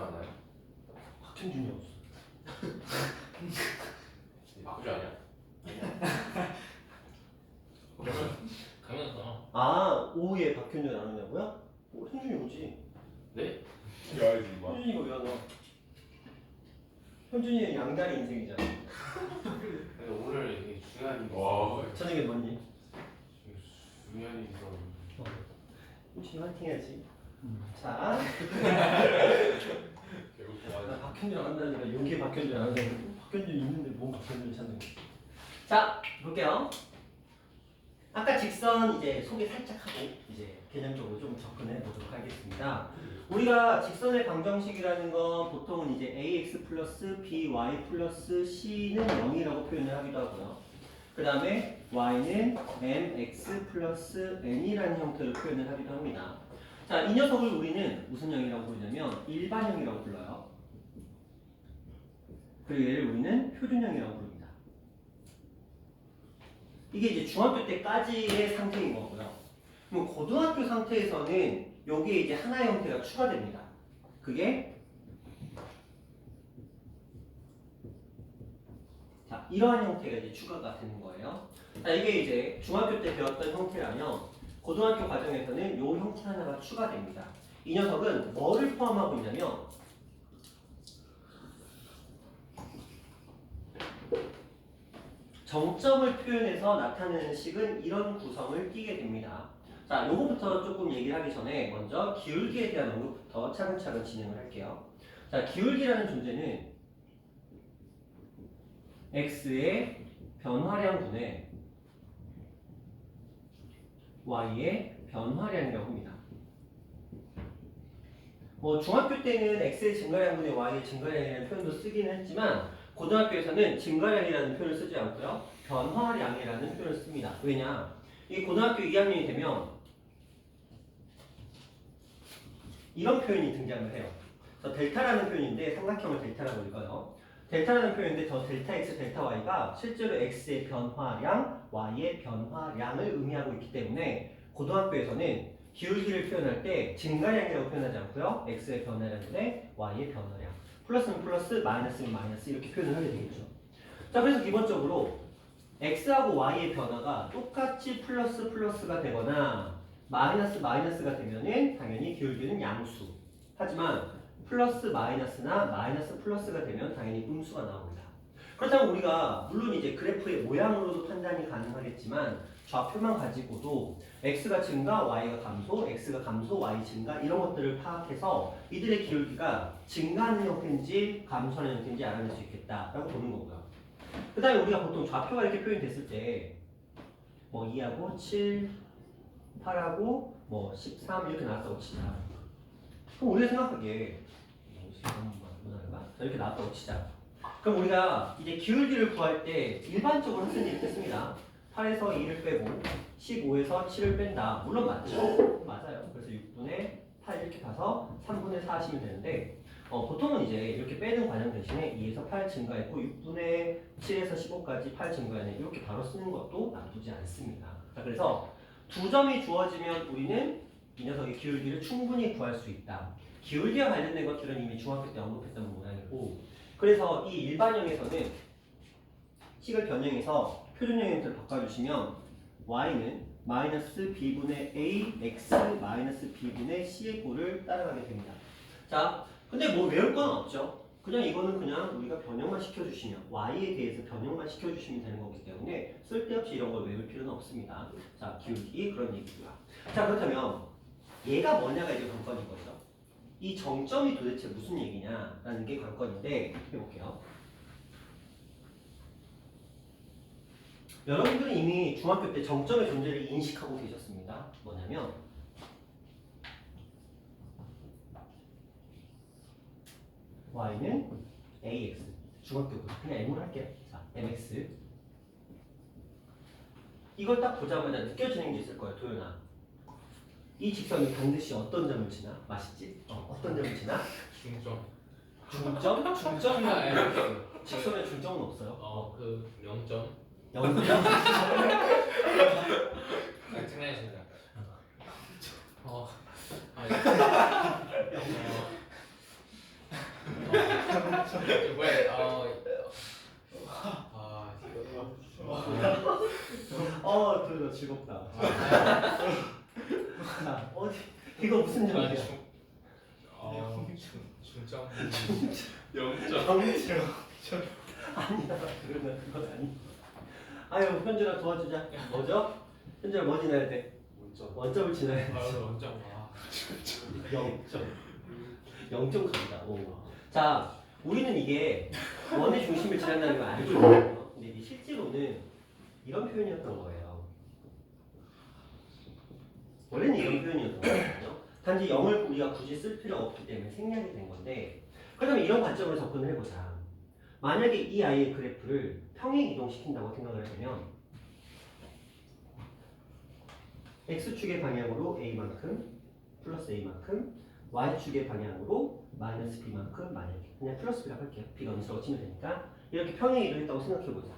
나왔나요? 박현준이었어. 박효주 아니야? 강연사. 아 오후에 박현준 나오냐고요? 현준이 오지. 네? 야이지 마. 현준이가 왜 안 와? 현준이의 양다리 인생이잖아. 근데 오늘 되게 중요한 일이 와. 있어요. 저녁에 뭐니? 중요한 일이 있어. 현준이 화이팅 해야지. 자, 배고파. 나 박현준 안 한다니까 여기에 박현준 안 한다니까. 박현준 있는데 뭔 박현준을 찾는 거야. 자, 볼게요. 아까 직선 이제 소개 살짝 하고 이제 개념적으로 좀 접근해 보도록 하겠습니다. 우리가 직선의 방정식이라는 건 보통은 이제 ax 플러스 by 플러스 c는 0이라고 표현을 하기도 하고요. 그 다음에 y는 mx 플러스 n이라는 형태로 표현을 하기도 합니다. 자, 이 녀석을 우리는 무슨 형이라고 부르냐면 일반형이라고 불러요. 그리고 얘를 우리는 표준형이라고 부릅니다. 이게 이제 중학교 때까지의 상태인 거고요. 그럼 고등학교 상태에서는 여기에 이제 하나의 형태가 추가됩니다. 그게 자, 이러한 형태가 이제 추가가 되는 거예요. 자, 이게 이제 중학교 때 배웠던 형태라면 고등학교 과정에서는 이 형태 하나가 추가됩니다. 이 녀석은 뭐를 포함하고 있냐면 정점을 표현해서 나타내는 식은 이런 구성을 띠게 됩니다. 자, 요거부터 조금 얘기를 하기 전에 먼저 기울기에 대한 언급부터 차근차근 진행을 할게요. 자, 기울기라는 존재는 x의 변화량분의 y의 변화량이라고 합니다. 중학교 때는 x의 증가량분의 y의 증가량이라는 표현도 쓰기는 했지만 고등학교에서는 증가량이라는 표현을 쓰지 않고요. 변화량이라는 표현을 씁니다. 왜냐? 이 고등학교 2학년이 되면 이런 표현이 등장을 해요. 그래서 델타라는 표현인데 삼각형을 델타라고 읽어요. 델타라는 표현인데 저 델타 x, 델타 y가 실제로 x의 변화량, y의 변화량을 의미하고 있기 때문에 고등학교에서는 기울기를 표현할 때 증가량이라고 표현하지 않고요. x의 변화량분의 y의 변화량. 플러스는 플러스, 마이너스는 마이너스 이렇게 표현을 하게 되겠죠. 자, 그래서 기본적으로 x하고 y의 변화가 똑같이 플러스 플러스가 되거나 마이너스 마이너스가 되면은 당연히 기울기는 양수. 하지만 플러스 마이너스나 마이너스 플러스가 되면 당연히 음수가 나옵니다. 그렇다면 우리가 물론 이제 그래프의 모양으로도 판단이 가능하겠지만 좌표만 가지고도 x가 증가, y가 감소, x가 감소, y 증가 이런 것들을 파악해서 이들의 기울기가 증가하는 형태인지 감소하는 형태인지 알아낼 수 있겠다라고 보는 거고요. 그 다음에 우리가 보통 좌표가 이렇게 표현됐을 때 뭐 2하고 7, 8하고 뭐 13 이렇게 나왔다고 치자. 그럼 우리가 생각하기에 이렇게 나왔다고 치자. 그럼 우리가 이제 기울기를 구할 때 일반적으로 학생들이 이렇게 씁니다. 8에서 2를 빼고 15에서 7을 뺀다. 물론 맞죠? 맞아요. 그래서 6분의 8 이렇게 가서 3분의 4 하시면 되는데 보통은 이제 이렇게 빼는 과정 대신에 2에서 8 증가했고 6분의 7에서 15까지 8 증가했네. 이렇게 바로 쓰는 것도 나쁘지 않습니다. 자, 그래서 두 점이 주어지면 우리는 이 녀석의 기울기를 충분히 구할 수 있다. 기울기와 관련된 것들은 이미 중학교 때 언급했던 모양이고 그래서 이 일반형에서는 식을 변형해서 표준형 형태를 바꿔주시면 y는 마이너스 b분의 a x 마이너스 b분의 c의 꼴을 따라가게 됩니다. 자, 근데 뭐 외울 건 없죠. 그냥 이거는 그냥 우리가 변형만 시켜주시면 y에 대해서 변형만 시켜주시면 되는 거기 때문에 쓸데없이 이런 걸 외울 필요는 없습니다. 자, 기울기 그런 얘기고요. 자, 그렇다면 얘가 뭐냐가 이제 관건인 거죠. 이 정점이 도대체 무슨 얘기냐라는 게 관건인데 해볼게요. 여러분들은 이미 중학교 때 정점의 존재를 인식하고 계셨습니다. 뭐냐면 y는 ax 중학교 그냥 m으로 할게요. 자, mx 이걸 딱 보자마자 느껴지는 게 있을 거예요. 도연아, 이 직선이 반드시 어떤 점을 지나? 맛있지? 어떤 점을 지나? 중점. 중점? 중점이라는 직선에 중점은 없어요. 그 0점. 0점? 장난이십니다. 뭐야? 그래도 즐겁다. 자, 어디 이거 무슨 점이야? 중점. 0점. 아니야, 그건 아니. 아유, 현준아 도와주자. 뭐죠? 현준아 뭐 지나야 돼? 원점을 지나야 돼. 원점. 0점. 0점 갑니다. 오. 자, 우리는 이게 원의 중심을 지난다는 걸 알고 있거든요. 근데 이게 실제로는 이런 표현이었던 거예요. 원래는 이런 표현이었던 거거든요. 단지 0을 우리가 굳이 쓸 필요가 없기 때문에 생략이 된 건데, 그러면 이런 관점으로 접근을 해보자. 만약에 이 아이의 그래프를 평행 이동시킨다고 생각을 해보면 x축의 방향으로 a만큼 플러스 a만큼 y축의 방향으로 마이너스 b만큼 만약에 그냥 플러스 b라고 할게요. b가 음수라고 치면 되니까 이렇게 평행 이동했다고 생각해보자.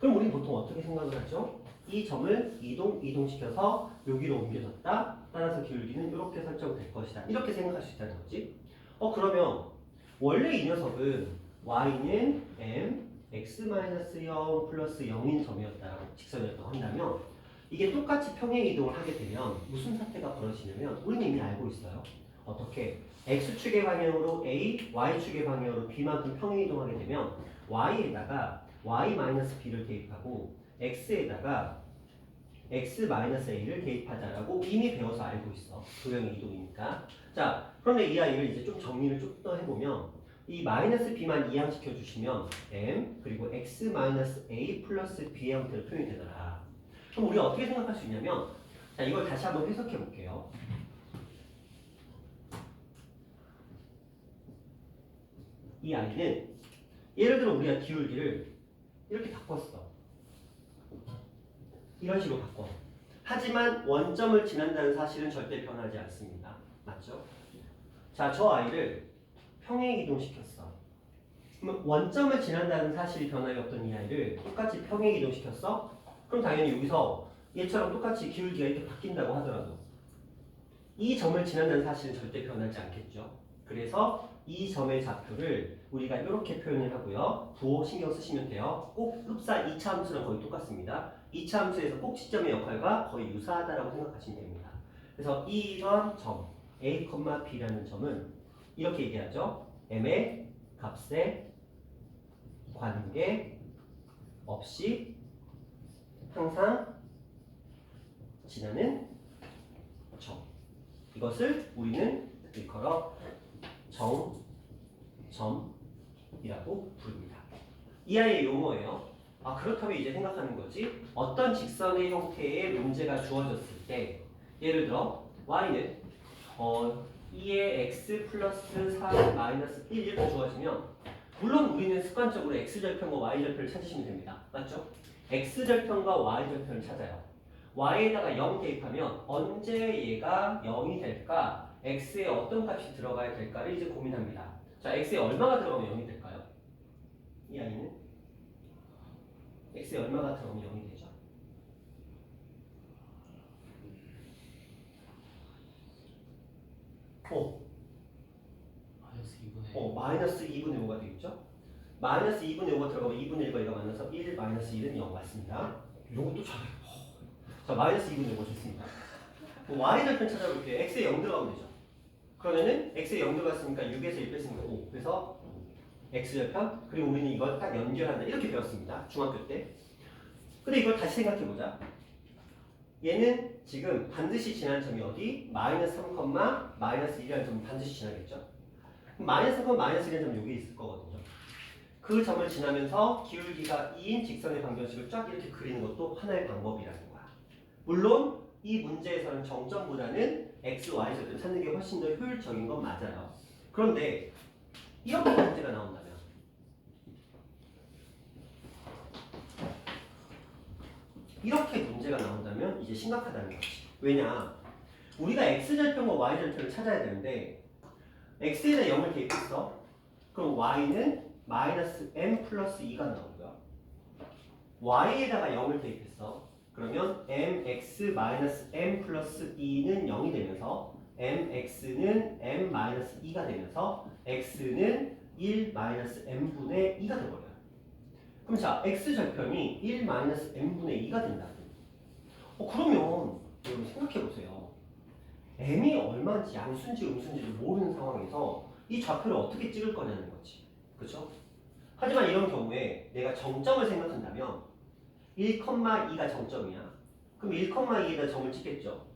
그럼 우리는 보통 어떻게 생각을 하죠? 이 점을 이동시켜서 여기로 옮겨졌다. 따라서 기울기는 이렇게 설정될 것이다. 이렇게 생각할 수 있다는 거지. 그러면 원래 이 녀석은 y는 m x-0 플러스 0인 점이었다라고 직선이었다고 한다면 이게 똑같이 평행 이동을 하게 되면 무슨 사태가 벌어지냐면 우리는 이미 알고 있어요. 어떻게? x축의 방향으로 a, y축의 방향으로 b만큼 평행 이동하게 되면 y에다가 y-b를 대입하고 x에다가 x-a를 대입하자라고 이미 배워서 알고 있어. 도형의 이동이니까. 자, 그런데 이 아이를 이제 좀 정리를 좀 더 해보면 이 마이너스 b만 이항시켜 주시면 m 그리고 x-a 플러스 b의 형태로 표현이 되더라. 그럼 우리가 어떻게 생각할 수 있냐면 자, 이걸 다시 한번 해석해 볼게요. 이 아이는 예를 들어 우리가 기울기를 이렇게 바꿨어. 이런 식으로 바꿔. 하지만 원점을 지난다는 사실은 절대 변하지 않습니다. 맞죠? 자, 저 아이를 평행 이동시켰어. 그러면 원점을 지난다는 사실이 변함이 없던 이 아이를 똑같이 평행 이동시켰어? 그럼 당연히 여기서 얘처럼 똑같이 기울기가 이렇게 바뀐다고 하더라도 이 점을 지난다는 사실은 절대 변하지 않겠죠. 그래서 이 점의 좌표를 우리가 이렇게 표현을 하고요. 부호 신경 쓰시면 돼요. 꼭 흡사 2차 함수랑 거의 똑같습니다. 2차 함수에서 꼭지점의 역할과 거의 유사하다라고 생각하시면 됩니다. 그래서 이런 점 a, b라는 점은 이렇게 얘기하죠. m의 값에 관계 없이 항상 지나는 점. 이것을 우리는 일컬어 정점이라고 부릅니다. 이 아이의 용어예요. 그렇다면 이제 생각하는 거지. 어떤 직선의 형태의 문제가 주어졌을 때 예를 들어 y는 2의 x 플러스 4 마이너스 1 이렇게 주어지면 물론 우리는 습관적으로 x절편과 y절편을 찾으시면 됩니다. 맞죠? x절편과 y절편을 찾아요. y에다가 0 대입하면 언제 얘가 0이 될까? x에 어떤 값이 들어가야 될까를 이제 고민합니다. 자, x에 얼마가 들어가면 0이 될까요? 이 아이는 x에 얼마가 들어가면 0이 되죠? 마이너스 2분의 5가 되겠죠? 마이너스 2분의 5가 들어가면 2분의 1과 2가 만나서 1 마이너스 1은 0 맞습니다. 이런 것도 잘해. 자, 마이너스 2분의 5 좋습니다. y절편 찾아볼게요. x에 0 들어가면 되죠. 그러면은 x에 0 들어갔으니까 6에서 1 뺐으니까 5. 그래서 x절편 그리고 우리는 이걸 딱 연결한다. 이렇게 배웠습니다. 중학교 때. 근데 이걸 다시 생각해보자. 얘는 지금 반드시 지나는 점이 어디? 마이너스 3, 마이너스 1이라는 점은 반드시 지나겠죠. 마이너스 3, 마이너스 1이라는 점이 여기 있을 거거든요. 그 점을 지나면서 기울기가 2인 직선의 방정식을 쫙 이렇게 그리는 것도 하나의 방법이라는 거야. 물론 이 문제에서는 정점보다는 x, y 절편 찾는 게 훨씬 더 효율적인 건 맞아요. 그런데 이렇게 문제가 나온다면 이제 심각하다는 거지. 왜냐? 우리가 x절편과 y절편을 찾아야 되는데 x에다 0을 대입했어. 그럼 y는 마이너스 m 플러스 2가 나오고요. y에다가 0을 대입했어. 그러면 mx 마이너스 m 플러스 2는 0이 되면서 mx는 m 마이너스 2가 되면서 x는 1-m분의 2가 돼버려요. 그럼 자, x절편이 1-m분의 2가 된다. 그러면 여러분 생각해보세요. m이 얼마인지 양수인지 음수인지를 모르는 상황에서 이 좌표를 어떻게 찍을 거냐는 거지. 그렇죠? 하지만 이런 경우에 내가 정점을 생각한다면 1,2가 정점이야. 그럼 1,2에다 점을 찍겠죠.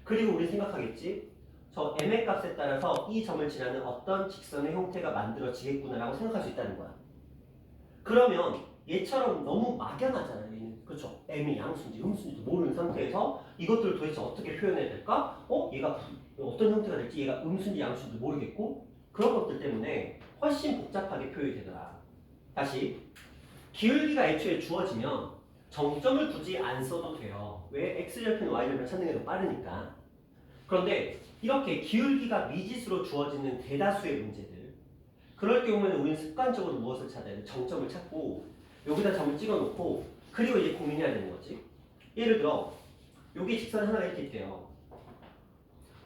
그리고 우리 생각하겠지. 저 m의 값에 따라서 이 점을 지나는 어떤 직선의 형태가 만들어지겠구나라고 생각할 수 있다는 거야. 그러면 얘처럼 너무 막연하잖아요. 얘는. 그렇죠? m이 양수인지 음수인지도 모르는 상태에서 이것들을 도대체 어떻게 표현해야 될까? 얘가 어떤 형태가 될지, 얘가 음수인지 양수인지 모르겠고, 그런 것들 때문에 훨씬 복잡하게 표현이 되더라. 다시, 기울기가 애초에 주어지면 정점을 굳이 안 써도 돼요. 왜? x절편, y절편 찾는 게 더 빠르니까. 그런데 이렇게 기울기가 미지수로 주어지는 대다수의 문제들, 그럴 경우에는 우리는 습관적으로 무엇을 찾아야 돼? 정점을 찾고 여기다 점을 찍어놓고 그리고 이제 고민해야 되는 거지. 예를 들어 여기 직선 하나가 이렇게 있대요.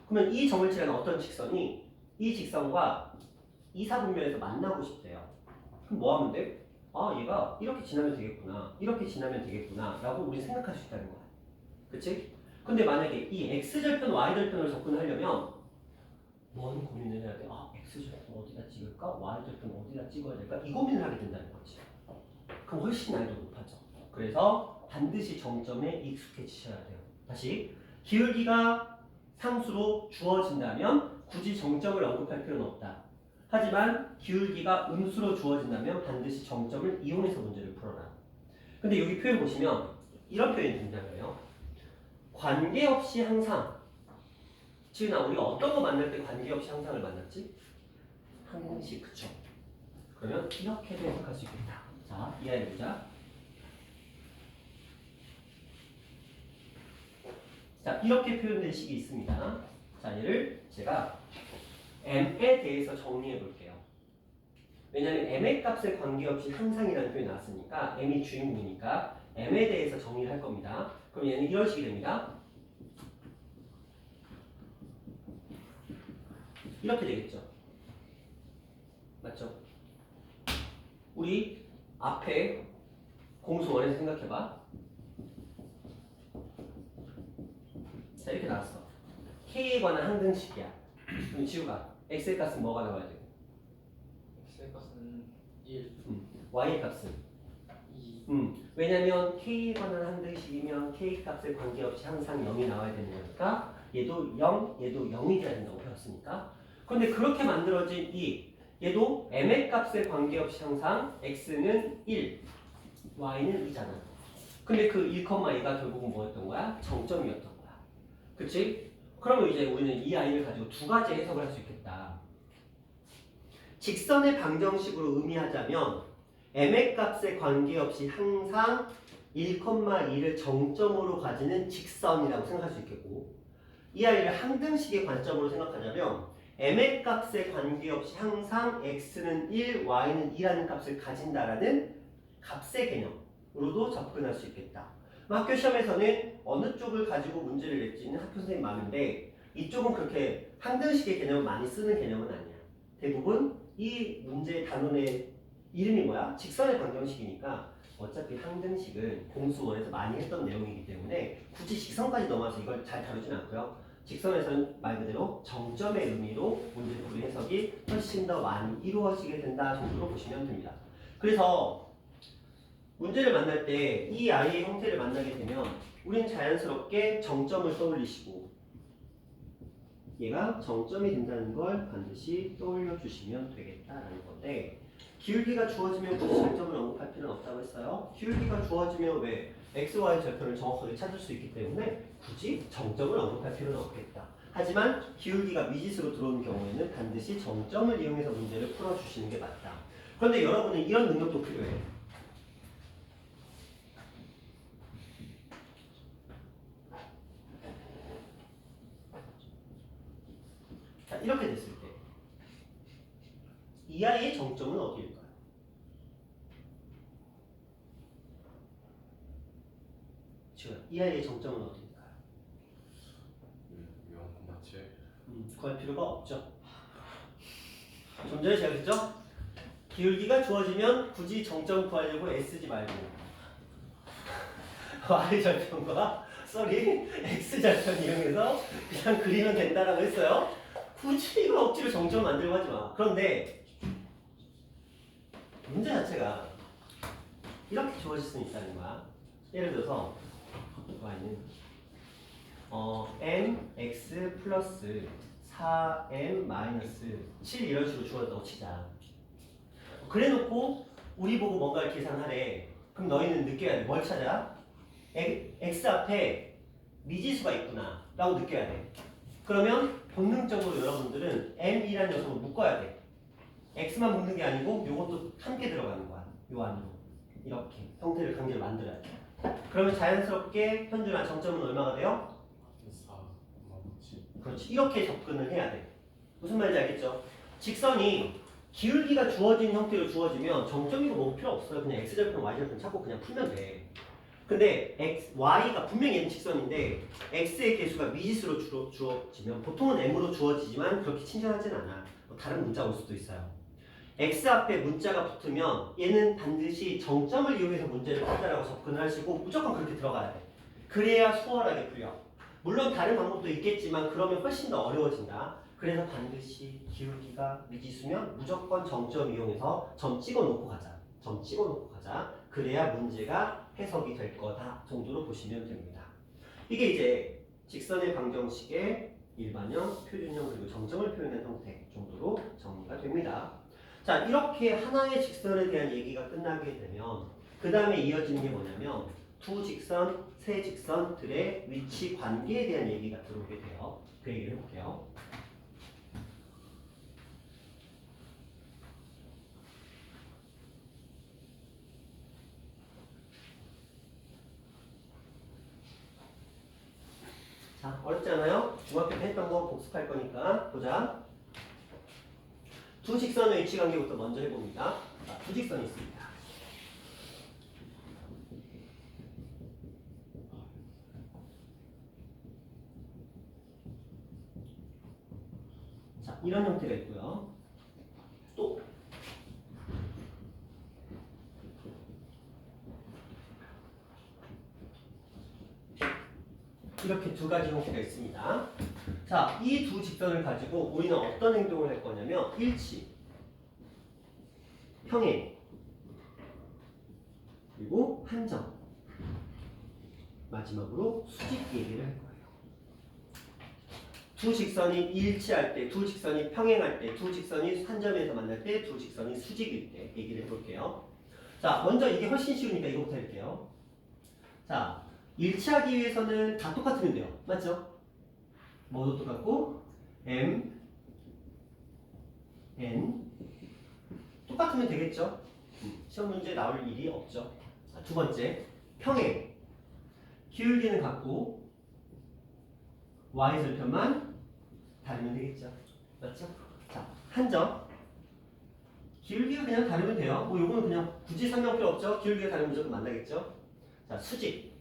그러면 이 점을 지나는 어떤 직선이 이 직선과 이사분면에서 만나고 싶대요. 그럼 뭐 하면 돼? 아, 얘가 이렇게 지나면 되겠구나, 이렇게 지나면 되겠구나 라고 우리 생각할 수 있다는 거야. 그치? 근데 만약에 이 x절편, y절편을 접근하려면 뭔 고민을 해야 돼? 아, x절편 어디다 찍을까? y절편 어디다 찍어야 될까? 이 고민을 하게 된다는 거지. 그럼 훨씬 난이도 높아져. 그래서 반드시 정점에 익숙해지셔야 돼요. 다시, 기울기가 상수로 주어진다면 굳이 정점을 언급할 필요는 없다. 하지만 기울기가 음수로 주어진다면 반드시 정점을 이용해서 문제를 풀어라. 근데 여기 표현 보시면 이런 표현이 등장해요. 관계없이 항상. 지은아, 우리가 어떤 거 만날 때 관계없이 항상을 만났지? 항시, 그쵸? 그러면 이렇게도 해석할 수 있겠다. 자, 이해해보자. 자, 이렇게 표현된 식이 있습니다. 자, 얘를 제가 m에 대해서 정리해 볼게요. 왜냐하면 m의 값에 관계없이 항상이라는 표현이 나왔으니까 m이 주인공이니까 m에 대해서 정리를 할 겁니다. 그럼 얘는 이런 식이 됩니다. 이렇게 되겠죠. 맞죠? 우리 앞에 공수원에서 생각해봐. 자, 이렇게 나왔어. K에 관한 항등식이야. 그럼 지우가 X의 값은 뭐가 나와야 돼? x의 값은 1, Y의 값은? 2. 왜냐면 K에 관한 항등식이면 K 값에 관계없이 항상 0이 나와야 되는 거니까 얘도 0, 얘도 0이 돼야 된다고 배웠으니까. 그런데 그렇게 만들어진 얘도 m의 값에 관계없이 항상 x는 1, y는 2잖아. 근데 그 1,2가 결국은 뭐였던 거야? 정점이었던 거야. 그치? 그러면 이제 우리는 이 아이를 가지고 두 가지 해석을 할 수 있겠다. 직선의 방정식으로 의미하자면 m의 값에 관계없이 항상 1,2를 정점으로 가지는 직선이라고 생각할 수 있겠고, 이 아이를 항등식의 관점으로 생각하자면 m의 값에 관계없이 항상 x는 1, y는 2라는 값을 가진다라는 값의 개념으로도 접근할 수 있겠다. 학교 시험에서는 어느 쪽을 가지고 문제를 낼지는 학교 선생님 많은데 이쪽은 그렇게 항등식의 개념을 많이 쓰는 개념은 아니야. 대부분 이 문제의 단원의 이름이 뭐야? 직선의 방정식이니까 어차피 항등식은 공수원에서 많이 했던 내용이기 때문에 굳이 직선까지 넘어와서 이걸 잘 다루진 않고요. 직선에서는 말 그대로 정점의 의미로 문제풀이 해석이 훨씬 더 많이 이루어지게 된다 정도로 보시면 됩니다. 그래서 문제를 만날 때 이 아이의 형태를 만나게 되면 우린 자연스럽게 정점을 떠올리시고 얘가 정점이 된다는 걸 반드시 떠올려 주시면 되겠다라는 건데, 기울기가 주어지면 굳이 절점을 언급할 필요는 없다고 했어요. 기울기가 주어지면 왜 x, y 절편을 정확하게 찾을 수 있기 때문에 굳이 정점을 언급할 필요는 없겠다. 하지만 기울기가 미지수로 들어오는 경우에는 반드시 정점을 이용해서 문제를 풀어주시는 게 맞다. 그런데 여러분은 이런 능력도 필요해요. 자, 이렇게 됐을 때 이 아이의 정점은 어디일까요? 이 아이의 정점은 어디일까요? 0,7. 구할 필요가 없죠. 좀 전에 제가 그랬죠? 기울기가 주어지면 굳이 정점 구하려고 애쓰지 말고 y 절편과 x 절편 이용해서 그냥 그리면 된다라고 했어요. 굳이 이걸 억지로 정점 만들고 하지 마. 그런데 문제 자체가 이렇게 주어질 수는 있다는 거야. 예를 들어서 y는 mx 플러스 4m 마이너스 7 이런 식으로 주어졌다고 치자. 그래놓고 우리 보고 뭔가를 계산하래. 그럼 너희는 느껴야 돼. 뭘 찾아? x 앞에 미지수가 있구나 라고 느껴야 돼. 그러면 본능적으로 여러분들은 m이라는 녀석을 묶어야 돼. x만 묶는 게 아니고 요것도 함께 들어가는 거야. 요 안으로 이렇게 형태를 강제로 만들어야 돼. 그러면 자연스럽게 현준아 정점은 얼마가 돼요? 4, 7. 그렇지. 이렇게 접근을 해야 돼. 무슨 말인지 알겠죠? 직선이 기울기가 주어진 형태로 주어지면 정점이고 뭐 필요 없어요. 그냥 x절편, y절편 찾고 그냥 풀면 돼. 근데 y가 분명히 얘는 직선인데 x의 개수가 미지수로 주어지면 보통은 m으로 주어지지만 그렇게 친절하진 않아. 뭐 다른 문자 올 수도 있어요. x 앞에 문자가 붙으면 얘는 반드시 정점을 이용해서 문제를 풀자라고 접근을 하시고 무조건 그렇게 들어가야 돼. 그래야 수월하게 풀려. 물론 다른 방법도 있겠지만 그러면 훨씬 더 어려워진다. 그래서 반드시 기울기가 미지수면 무조건 정점 이용해서 점 찍어놓고 가자. 점 찍어놓고 가자. 그래야 문제가 해석이 될 거다 정도로 보시면 됩니다. 이게 이제 직선의 방정식의 일반형, 표준형 그리고 정점을 표현한 형태 정도로 정리가 됩니다. 자, 이렇게 하나의 직선에 대한 얘기가 끝나게 되면 그 다음에 이어지는 게 뭐냐면 두 직선, 세 직선들의 위치 관계에 대한 얘기가 들어오게 돼요. 그 얘기를 해볼게요. 자, 어렵지 않아요? 중학교 때 했던 거 복습할 거니까 보자. 두 직선의 위치 관계부터 먼저 해봅니다. 자, 두 직선이 있습니다. 자, 이런 형태가 있고요. 또 이렇게 두 가지 형태가 있습니다. 자, 이 두 직선을 가지고 우리는 어떤 행동을 할 거냐면 일치, 평행, 그리고 한점, 마지막으로 수직 얘기를 할 거예요. 두 직선이 일치할 때, 두 직선이 평행할 때, 두 직선이 한 점에서 만날 때, 두 직선이 수직일 때 얘기를 해볼게요. 자, 먼저 이게 훨씬 쉬우니까 이거부터 할게요. 자, 일치하기 위해서는 다 똑같으면 돼요. 맞죠? 뭐도 똑같고 m, n 똑같으면 되겠죠? 시험 문제 나올 일이 없죠. 자, 두 번째, 평행. 기울기는 같고 y절편만 다르면 되겠죠. 맞죠? 자, 한점. 기울기가 그냥 다르면 돼요. 뭐 요거는 그냥 굳이 설명 필요 없죠. 기울기가 다르면 무조건 만나겠죠. 자, 수직.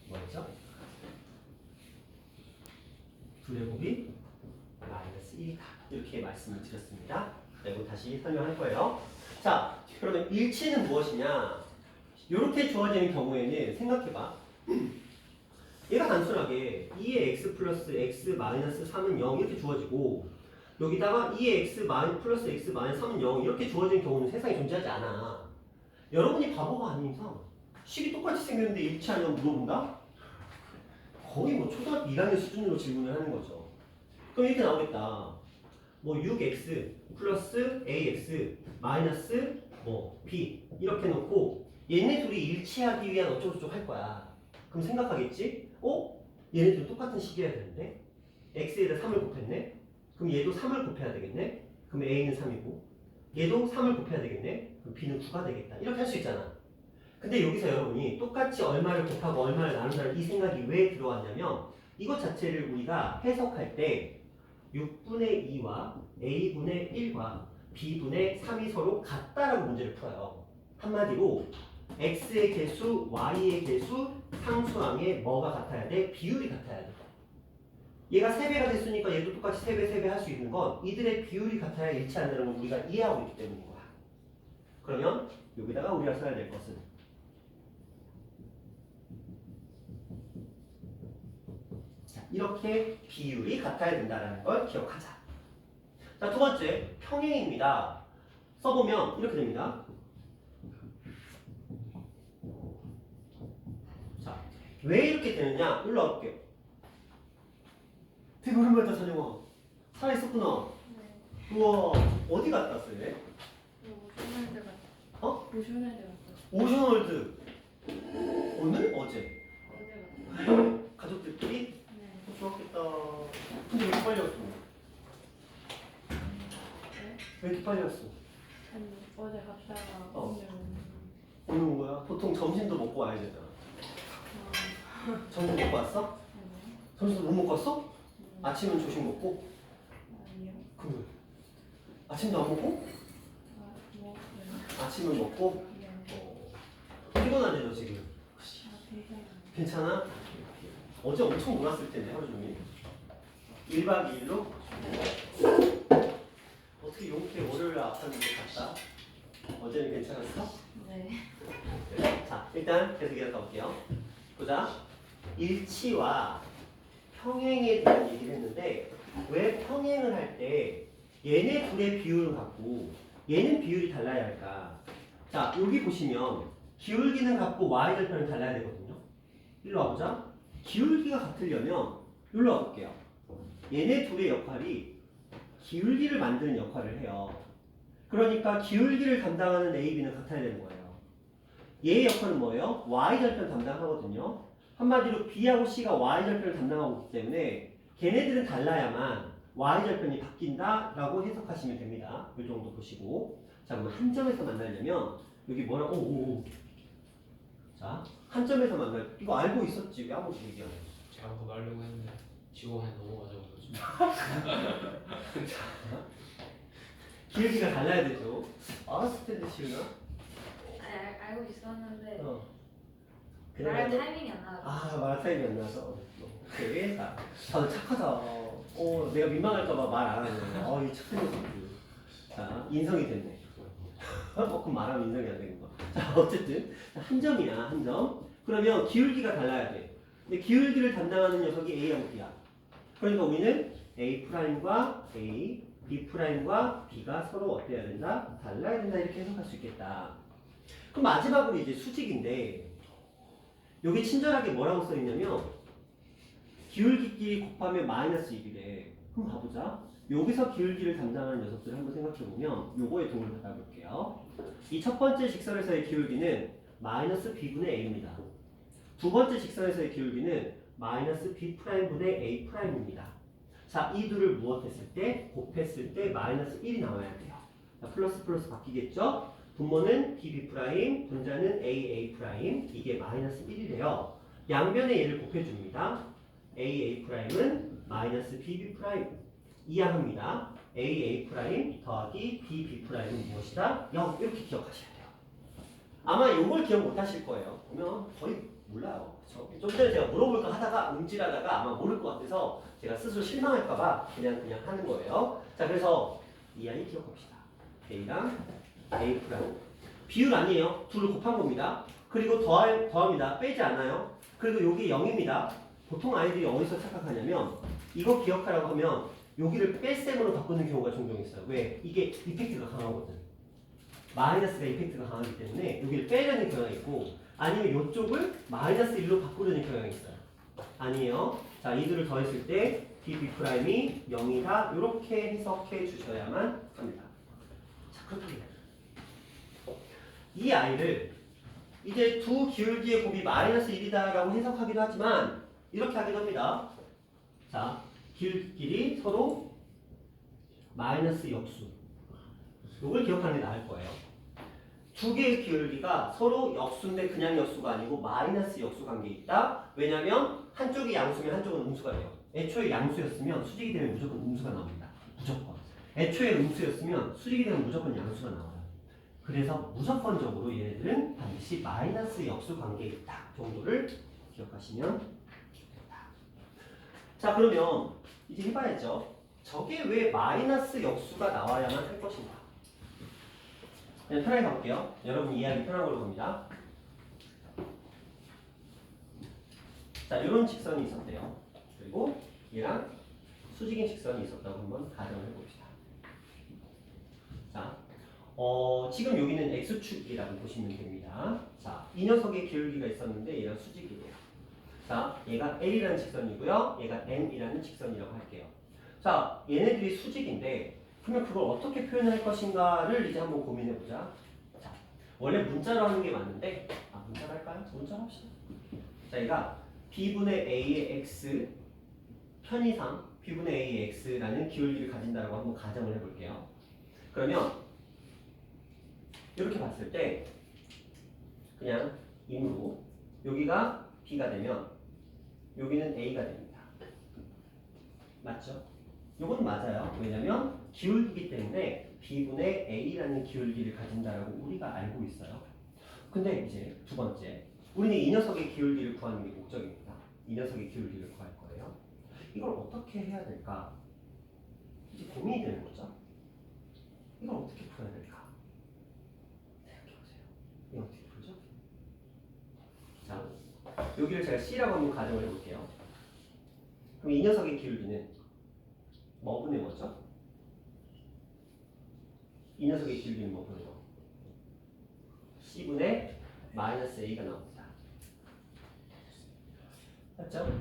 뭐였죠? 둘의 곱이 마이너스 1이다. 이렇게 말씀을 드렸습니다. 자, 이거 다시 설명할 거예요. 자, 그러면 일치는 무엇이냐? 이렇게 주어지는 경우에는 생각해봐. 얘가 단순하게 2의 x 플러스 x 마이너스 3은 0 이렇게 주어지고 여기다가 2의 x 플러스 x 마이너스 3은 0 이렇게 주어지는 경우는 세상에 존재하지 않아. 여러분이 바보가 아닌 이상 식이 똑같이 생겼는데 일치하냐고 물어본다? 거의 뭐 초등학교 1학년 수준으로 질문을 하는 거죠. 그럼 이렇게 나오겠다. 뭐 6x 플러스 ax 마이너스 뭐 b 이렇게 놓고 얘네 둘이 일치하기 위한 어쩌고저쩌고 할 거야. 그럼 생각하겠지? 얘네 둘 똑같은 식이어야 되는데 x에다 3을 곱했네? 그럼 얘도 3을 곱해야 되겠네? 그럼 a는 3이고 얘도 3을 곱해야 되겠네? 그럼 b는 9가 되겠다. 이렇게 할 수 있잖아. 근데 여기서 여러분이 똑같이 얼마를 곱하고 얼마를 나눈다는 이 생각이 왜 들어왔냐면 이것 자체를 우리가 해석할 때 6분의 2와 a분의 1과 b분의 3이 서로 같다라고 문제를 풀어요. 한마디로 x의 개수, y의 개수, 상수항의 뭐가 같아야 돼? 비율이 같아야 돼. 얘가 3배가 됐으니까 얘도 똑같이 3배, 3배 할 수 있는 건 이들의 비율이 같아야 일치한다는 걸 우리가 이해하고 있기 때문인 거야. 그러면 여기다가 우리가 써야 될 것은 자, 이렇게 비율이 같아야 된다는 걸 기억하자. 자, 두 번째 평행입니다. 써보면 이렇게 됩니다. 자, 왜 이렇게 되느냐? 일로 와볼게요. 되게 오랜만이다, 찬영아. 살아있었구나. 네. 우와, 어디 갔다 왔어, 얘? 오션월드 갔다. 어? 오션월드 갔다. 오션월드. 오늘? 어제? 어제 갔다. 가족들끼리? 네. 좋았겠다. 근데 왜 이렇게 빨리 왔어? 네? 왜 이렇게 빨리 왔어? 아니 어제 갔다가 어. 오늘 오는 오는 거야? 보통 점심도 먹고 와야 되잖아. 거. 점심 먹고 왔어? 아니요. 점심도 못 먹고 왔어? 아침은 조식 먹고? 아니요. 그럼 아침도 안 먹고? 먹었어요. 아침은 먹고? 네. 피곤하네 너 지금. 되게 괜찮아? 어제 엄청 놀았을 텐데 하루 종일. 1박 2일로? 어떻게 용케 월요일 아팠는데 갔다? 어제는 괜찮았어? 네. 자, 일단 계속 이어가 볼게요. 보자. 일치와 평행에 대한 얘기를 했는데 왜 평행을 할 때 얘네 둘의 비율을 갖고 얘는 비율이 달라야 할까? 자, 여기 보시면 기울기는 같고 y절편은 달라야 되거든요. 일로 와보자. 기울기가 같으려면 일로 와볼게요. 얘네 둘의 역할이 기울기를 만드는 역할을 해요. 그러니까 기울기를 담당하는 A, B는 같아야 되는 거예요. 얘의 역할은 뭐예요? y절편 담당하거든요. 한마디로 B하고 C가 y절편을 담당하고 있기 때문에 걔네들은 달라야만 y절편이 바뀐다라고 해석하시면 됩니다. 이 정도 보시고 자, 그럼 한 점에서 만나려면 여기 뭐라고? 오. 자, 한 점에서 만날 이거 알고 있었지? 왜 아무도 얘기 안 해? 제가 그거 하려고 했는데 지구간에 넘어가자고 기울기가 달라야 되죠. 알았을 텐데 지은아. 알고 있었는데 그냥 말 타이밍이 안 나서. 말 타임이 안 나서. 오케이. 자, 다들 착하다. 내가 민망할까봐 말 안 하는 거야. 이 착한 녀석들. 자, 인성이 됐네. 그럼 말하면 인성이 안 되는 거. 자, 어쨌든 한 점이야, 한 점. 그러면 기울기가 달라야 돼. 근데 기울기를 담당하는 녀석이 A하고 B야. 그러니까 우리는 A'과 A, B'과 B가 서로 어때야 된다? 달라야 된다 이렇게 해석할 수 있겠다. 그럼 마지막으로 이제 수직인데 여기 친절하게 뭐라고 써있냐면 기울기끼리 곱하면 마이너스 1이래. 그럼 봐보자. 여기서 기울기를 담당하는 녀석들을 한번 생각해보면 요거에 도움을 받아볼게요. 이 첫 번째 직선에서의 기울기는 마이너스 B분의 A입니다. 두 번째 직선에서의 기울기는 마이너스 B'분의 A'입니다. 자, 이 둘을 무엇했을 때? 곱했을 때 마이너스 1이 나와야 돼요. 자, 플러스 플러스 바뀌겠죠? 분모는 BB', 분자는 AA', 이게 마이너스 1이래요. 양변에 얘를 곱해줍니다. AA'은 마이너스 BB'. 이항합니다. AA' 더하기 BB'은 무엇이다? 0 이렇게 기억하셔야 돼요. 아마 이걸 기억 못 하실 거예요. 보면 거의 몰라요. 그쵸? 좀 전에 제가 물어볼까 하다가 움찔하다가 아마 모를 것 같아서 제가 스스로 실망할까봐 그냥 하는 거예요. 자, 그래서 이 아이 기억합시다. A랑 A'. 비율 아니에요. 둘을 곱한 겁니다. 그리고 더합니다. 빼지 않아요. 그리고 여기 0입니다. 보통 아이들이 어디서 착각하냐면 이거 기억하라고 하면 여기를 뺄셈으로 바꾸는 경우가 종종 있어요. 왜? 이게 이펙트가 강하거든. 마이너스가 이펙트가 강하기 때문에 여기를 빼려는 경향이 있고 아니면 이쪽을 마이너스 1로 바꾸려는 경향이 있어요. 아니에요. 자, 이들을 더했을 때 BB''이 0이다. 이렇게 해석해 주셔야만 합니다. 자, 그렇게 이 아이를 이제 두 기울기의 곱이 마이너스 1이다라고 해석하기도 하지만 이렇게 하기도 합니다. 자, 기울기끼리 서로 마이너스 역수. 이걸 기억하는 게 나을 거예요. 두 개의 기울기가 서로 역수인데 그냥 역수가 아니고 마이너스 역수 관계에 있다. 왜냐면 한쪽이 양수면 한쪽은 음수가 돼요. 애초에 양수였으면 수직이 되면 무조건 음수가 나옵니다. 무조건. 애초에 음수였으면 수직이 되면 무조건 양수가 나와요. 그래서 무조건적으로 얘네들은 반드시 마이너스 역수 관계에 있다 정도를 기억하시면 됩니다. 자, 그러면 이제 해봐야죠. 저게 왜 마이너스 역수가 나와야만 할 것인가? 그냥 편하게 가볼게요. 여러분 이해하기 편한 걸로 갑니다. 자, 이런 직선이 있었대요. 그리고 얘랑 수직인 직선이 있었다고 한번 가정을 해봅시다. 자, 지금 여기는 x축이라고 보시면 됩니다. 자, 이 녀석의 기울기가 있었는데 얘랑 수직이에요. 자, 얘가 L이라는 직선이고요. 얘가 M이라는 직선이라고 할게요. 자, 얘네들이 수직인데 그러면 그걸 어떻게 표현할 것인가를 이제 한번 고민해보자. 자, 원래 문자로 하는 게 맞는데 문자로 할까요? 문자로 합시다. 자, 얘가 b분의 a의 x 편의상 b분의 a의 x라는 기울기를 가진다라고 한번 가정을 해볼게요. 그러면 이렇게 봤을 때 그냥 임으로 여기가 b가 되면 여기는 a가 됩니다. 맞죠? 요건 맞아요. 왜냐면 기울기이기 때문에 b분의 a라는 기울기를 가진다라고 우리가 알고 있어요. 근데 이제 두 번째, 우리는 이 녀석의 기울기를 구하는 게 목적입니다. 이 녀석의 기울기를 구할 거예요. 이걸 어떻게 해야 될까? 이제 고민이 되는 거죠. 이걸 어떻게 풀어야 될까? 생각해보세요. 이거 어떻게 풀죠? 자, 여기를 제가 C라고 한번 가정을 해볼게요. 그럼 이 녀석의 기울기는 뭐분의 뭐죠? 이 녀석의 기울기는 뭐분의 뭐? C분의 마이너스 A가 나옵니다. 맞죠?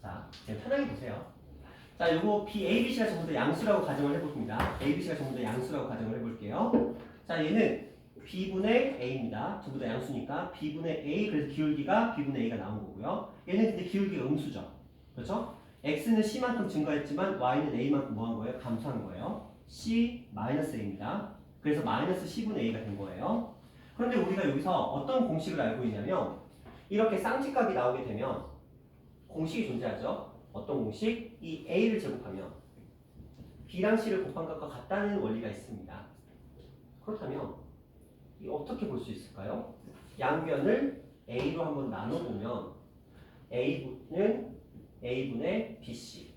자, 그냥 편하게 보세요. 자, 요거 B, A, B, C가 전부 다 양수라고 가정을 해봅니다. A, B, C가 전부 다 양수라고 가정을 해볼게요. 자, 얘는 B분의 A입니다. 전부 다 양수니까 B분의 A, 그래서 기울기가 B분의 A가 나온 거고요. 얘는 근데 기울기가 음수죠. 그렇죠? X는 C만큼 증가했지만 Y는 A만큼 뭐 한 거예요? 감소한 거예요. C-A입니다. 그래서 마이너스 C분의 A가 된 거예요. 그런데 우리가 여기서 어떤 공식을 알고 있냐면 이렇게 쌍집각이 나오게 되면 공식이 존재하죠. 어떤 공식? 이 A를 제곱하면 B랑 C를 곱한 것과 같다는 원리가 있습니다. 그렇다면 이 어떻게 볼 수 있을까요? 양변을 A로 한번 나눠보면 A는 A분의 BC.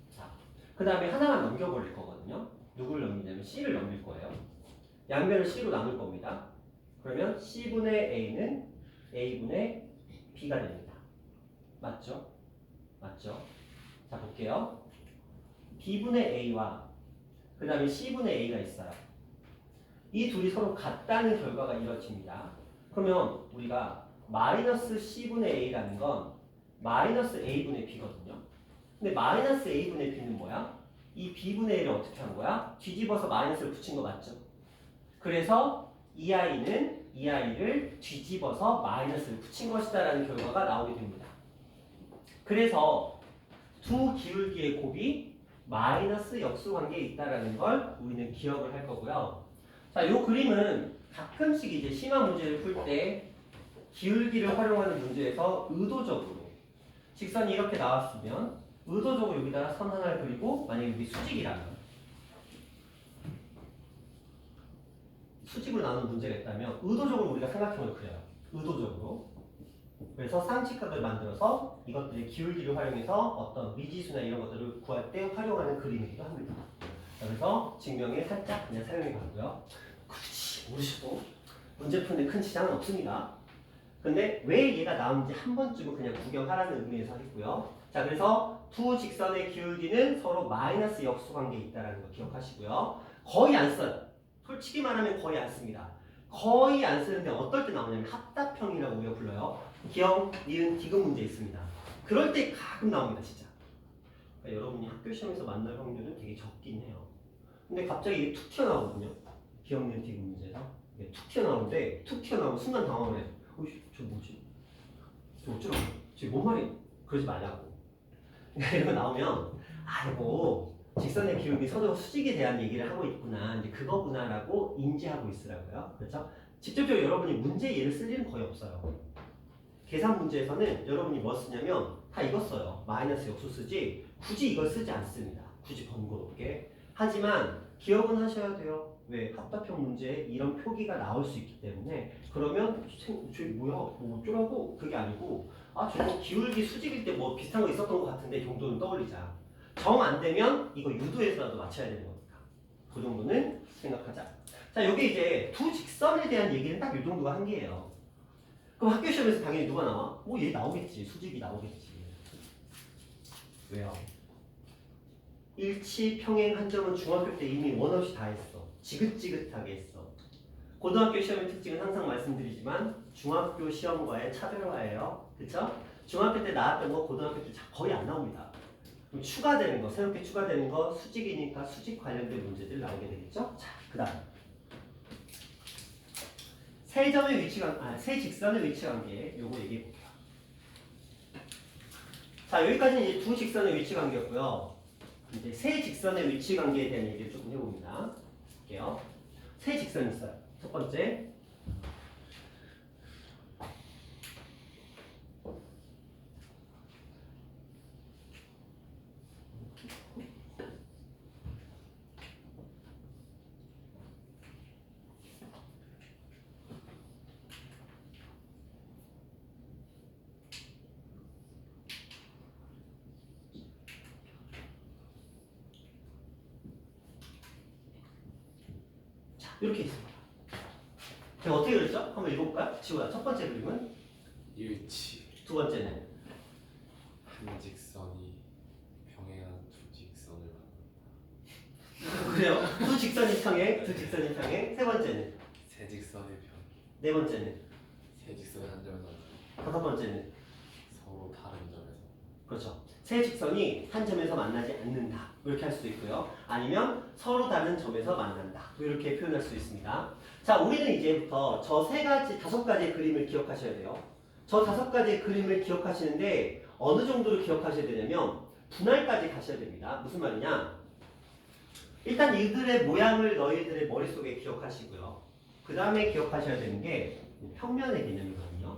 자, 그 다음에 하나만 넘겨버릴 거거든요. 누구를 넘기냐면 C를 넘길 거예요. 양변을 C로 나눌 겁니다. 그러면 C분의 A는 A분의 B가 됩니다. 맞죠? 맞죠? 자, 볼게요. B분의 A와 그 다음에 C분의 A가 있어요. 이 둘이 서로 같다는 결과가 이루어집니다. 그러면 우리가 마이너스 C분의 A라는 건 마이너스 A분의 B거든요. 근데 마이너스 A분의 B는 뭐야? 이 B분의 A를 어떻게 한 거야? 뒤집어서 마이너스를 붙인 거 맞죠? 그래서 이 아이는 이 아이를 뒤집어서 마이너스를 붙인 것이다 라는 결과가 나오게 됩니다. 그래서 두 기울기의 곱이 마이너스 역수 관계에 있다라는 걸 우리는 기억을 할 거고요. 자, 이 그림은 가끔씩 이제 심화 문제를 풀 때 기울기를 활용하는 문제에서 의도적으로 직선이 이렇게 나왔으면 의도적으로 여기다가 선 하나를 그리고 만약에 여기 수직이라면 수직으로 나눈 문제가 있다면 의도적으로 우리가 삼각형을 그려요. 의도적으로. 그래서 쌍집각을 만들어서 이것들의 기울기를 활용해서 어떤 미지수나 이런 것들을 구할 때 활용하는 그림이기도 합니다. 그래서 증명에 살짝 그냥 사용해 봤고요. 굳이 모르셔도 문제 푸는데 큰 지장은 없습니다. 근데 왜 얘가 나오는지 한 번쯤은 그냥 구경하라는 의미에서 했고요. 자, 그래서 두 직선의 기울기는 서로 마이너스 역수 관계에 있다는 거 기억하시고요. 거의 안 써요. 솔직히 말하면 거의 안 씁니다. 거의 안 쓰는데 어떨 때 나오냐면 합답형이라고 우리가 불러요. 기억, 니은, 디귿 문제 있습니다. 그럴 때 가끔 나옵니다, 진짜. 그러니까 여러분이 학교 시험에서 만날 확률은 되게 적긴 해요. 근데 갑자기 이게 툭 튀어나오거든요. 기억, 니은, 디귿 문제에서. 이게 툭 튀어나오는데 툭 튀어나오면 순간 당황을 해요. 저 뭐지? 저 어쩌라고? 뭔 말이? 그러지 말라고. 이런 거 나오면 이거 직선의 기울기 서로 수직에 대한 얘기를 하고 있구나. 이제 그거구나라고 인지하고 있으라고요. 그렇죠? 직접적으로 여러분이 문제 예를 쓸 일은 거의 없어요. 계산 문제에서는 여러분이 뭐 쓰냐면 다 이거 써요. 마이너스 역수 쓰지 굳이 이걸 쓰지 않습니다. 굳이 번거롭게. 하지만 기억은 하셔야 돼요. 왜 합답형 문제에 이런 표기가 나올 수 있기 때문에 그러면 저기 뭐야 뭐 어쩌라고 그게 아니고 아 저거 기울기 수직일 때 뭐 비슷한 거 있었던 것 같은데 정도는 떠올리자. 정 안 되면 이거 유도에서라도 맞춰야 되는 거니까 그 정도는 생각하자. 자 여기 이제 두 직선에 대한 얘기는 딱 이 정도가 한계예요. 그럼 학교 시험에서 당연히 누가 나와? 뭐 얘 나오겠지. 수직이 나오겠지. 왜요? 일치 평행 한 점은 중학교 때 이미 원 없이 다 했어. 지긋지긋하게 했어. 고등학교 시험의 특징은 항상 말씀드리지만 중학교 시험과의 차별화예요. 그쵸? 중학교 때 나왔던 거 고등학교 때 거의 안 나옵니다. 그럼 추가되는 거, 새롭게 추가되는 거 수직이니까 수직 관련된 문제들 나오게 되겠죠? 자, 그 다음 세 직선의 위치 관계 요거 얘기해 볼게요. 자 여기까지는 이제 두 직선의 위치 관계였고요. 이제 세 직선의 위치 관계에 대한 얘기를 조금 해봅니다. 볼게요. 세 직선이 있어요. 첫 번째 이렇게 있습니다. 제가 어떻게 그렸죠? 한번 읽어볼까요? 지우야. 첫 번째 그림은 일치. 두 번째는 한 직선이 평행한 두 직선을 만난다. 그래요. 두 직선이 평행, 두 직선이 평행. 세 번째는 세 직선의 평. 네 번째는 세 직선의 한 점에서 다섯 번째는 서로 다른 점에서. 그렇죠. 세 직선이 한 점에서 만나지 않는다. 이렇게 할 수도 있고요. 아니면 서로 다른 점에서 만난다. 이렇게 표현할 수 있습니다. 자, 우리는 이제부터 저 다섯 가지의 그림을 기억하셔야 돼요. 저 다섯 가지의 그림을 기억하시는데 어느 정도로 기억하셔야 되냐면 분할까지 가셔야 됩니다. 무슨 말이냐? 일단 이들의 모양을 너희들의 머릿속에 기억하시고요. 그 다음에 기억하셔야 되는 게 평면의 개념이거든요.